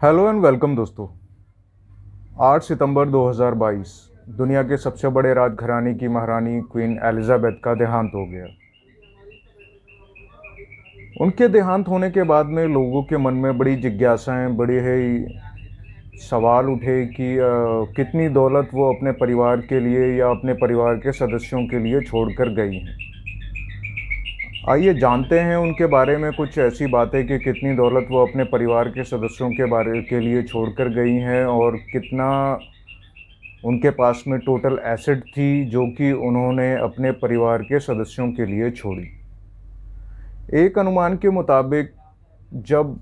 Hello and welcome दोस्तों। 8 सितंबर 2022 दुनिया के सबसे बड़े राजघराने की महारानी क्वीन एलिजाबेथ का देहांत हो गया। उनके देहांत होने के बाद में लोगों के मन में बड़ी जिज्ञासाएं, बड़े ही सवाल उठे कि कितनी दौलत वो अपने परिवार के लिए या अपने परिवार के सदस्यों के लिए छोड़कर गई हैं। आइए जानते हैं उनके बारे में कुछ ऐसी बातें कि कितनी दौलत वो अपने परिवार के सदस्यों के बारे के लिए छोड़कर गई हैं और कितना उनके पास में टोटल एसेट थी जो कि उन्होंने अपने परिवार के सदस्यों के लिए छोड़ी। एक अनुमान के मुताबिक जब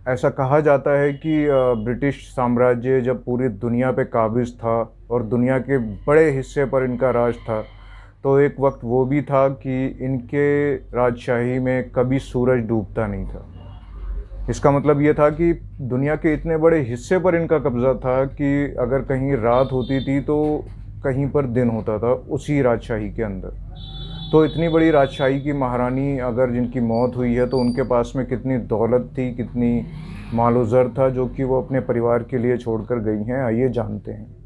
ऐसा कहा जाता है कि ब्रिटिश साम्राज्य जब पूरी दुनिया पे काबिज़ था और दुनिया के बड़े हिस्से पर इनका राज था, तो एक वक्त वो भी था कि इनके राजशाही में कभी सूरज डूबता नहीं था। इसका मतलब ये था कि दुनिया के इतने बड़े हिस्से पर इनका कब्ज़ा था कि अगर कहीं रात होती थी तो कहीं पर दिन होता था उसी राजशाही के अंदर। तो इतनी बड़ी राजशाही की महारानी अगर जिनकी मौत हुई है तो उनके पास में कितनी दौलत थी, कितनी मालो ज़र था जो कि वो अपने परिवार के लिए छोड़कर गई हैं। आइए जानते हैं।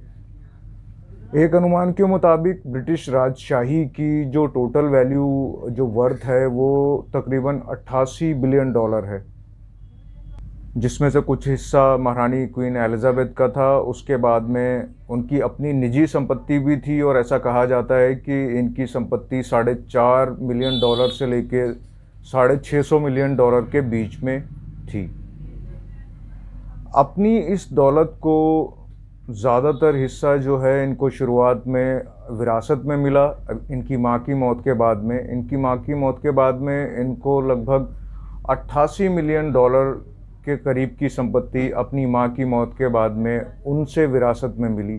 एक अनुमान के मुताबिक ब्रिटिश राजशाही की जो टोटल वैल्यू जो वर्थ है वो तकरीबन 88 बिलियन डॉलर है, जिसमें से कुछ हिस्सा महारानी क्वीन एलिजाबेथ का था। उसके बाद में उनकी अपनी निजी संपत्ति भी थी और ऐसा कहा जाता है कि इनकी संपत्ति $4.5 मिलियन से लेके $650 मिलियन के बीच में थी। अपनी इस दौलत को ज़्यादातर हिस्सा जो है इनको शुरुआत में विरासत में मिला। इनकी माँ की मौत के बाद में इनको लगभग $88 मिलियन के करीब की संपत्ति अपनी माँ की मौत के बाद में उनसे विरासत में मिली।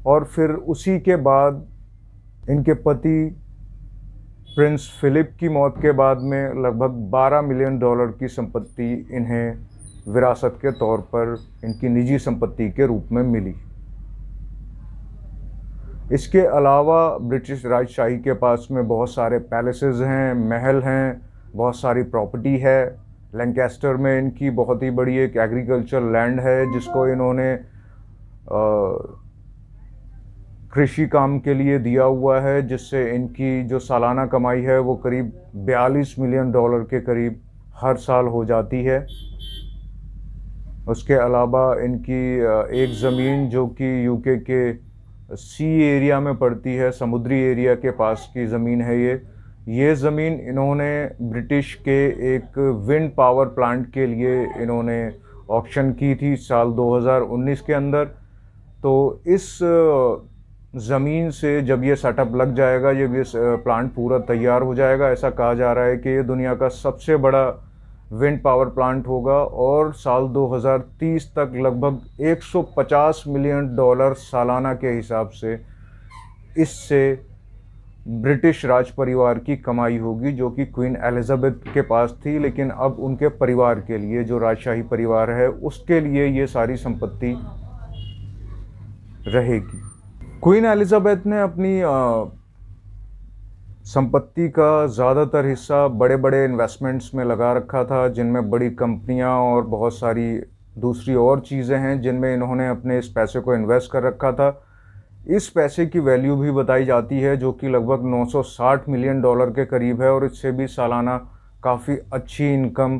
और फिर उसी के बाद इनके पति प्रिंस फिलिप की मौत के बाद में लगभग $12 मिलियन की संपत्ति इन्हें विरासत के तौर पर इनकी निजी संपत्ति के रूप में मिली। इसके अलावा ब्रिटिश राजशाही के पास में बहुत सारे पैलेसेस हैं, महल हैं, बहुत सारी प्रॉपर्टी है। लैंकेस्टर में इनकी बहुत ही बड़ी एक एग्रीकल्चर लैंड है जिसको इन्होंने कृषि काम के लिए दिया हुआ है, जिससे इनकी जो सालाना कमाई है वो करीब $42 मिलियन के करीब हर साल हो जाती है। उसके अलावा इनकी एक ज़मीन जो कि यूके के सी एरिया में पड़ती है, समुद्री एरिया के पास की ज़मीन है ये ज़मीन इन्होंने ब्रिटिश के एक विंड पावर प्लांट के लिए इन्होंने ऑक्शन की थी साल 2019 के अंदर। तो इस ज़मीन से जब ये सेटअप लग जाएगा, जब ये प्लांट पूरा तैयार हो जाएगा, ऐसा कहा जा रहा है कि ये दुनिया का सबसे बड़ा विंड पावर प्लांट होगा और साल 2030 तक लगभग $150 मिलियन सालाना के हिसाब से इससे ब्रिटिश राज परिवार की कमाई होगी, जो कि क्वीन एलिजाबेथ के पास थी। लेकिन अब उनके परिवार के लिए, जो राजशाही परिवार है, उसके लिए ये सारी संपत्ति रहेगी। क्वीन एलिजाबेथ ने अपनी संपत्ति का ज़्यादातर हिस्सा बड़े बड़े इन्वेस्टमेंट्स में लगा रखा था, जिनमें बड़ी कंपनियां और बहुत सारी दूसरी और चीज़ें हैं जिनमें इन्होंने अपने इस पैसे को इन्वेस्ट कर रखा था। इस पैसे की वैल्यू भी बताई जाती है जो कि लगभग $960 मिलियन के करीब है और इससे भी सालाना काफ़ी अच्छी इनकम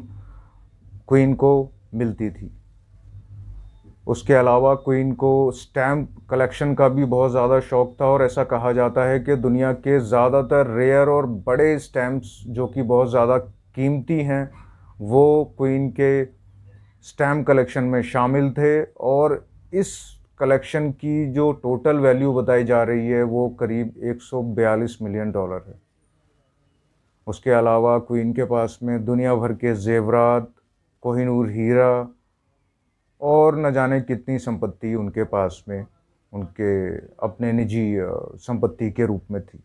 क्वीन को मिलती थी। उसके अलावा क्वीन को स्टैम्प कलेक्शन का भी बहुत ज़्यादा शौक़ था और ऐसा कहा जाता है कि दुनिया के ज़्यादातर रेयर और बड़े स्टैम्प्स जो कि बहुत ज़्यादा कीमती हैं वो क्वीन के स्टैम्प कलेक्शन में शामिल थे। और इस कलेक्शन की जो टोटल वैल्यू बताई जा रही है वो करीब $142 मिलियन है। उसके अलावा क्वीन के पास में दुनिया भर के जेवरात, कोहिनूर हीरा और न जाने कितनी संपत्ति उनके पास में उनके अपने निजी संपत्ति के रूप में थी।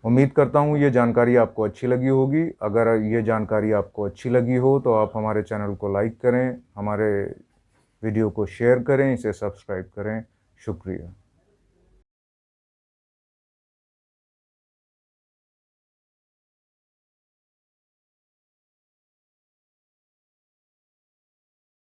उम्मीद करता हूँ ये जानकारी आपको अच्छी लगी होगी। अगर ये जानकारी आपको अच्छी लगी हो तो आप हमारे चैनल को लाइक करें, हमारे वीडियो को शेयर करें, इसे सब्सक्राइब करें। शुक्रिया।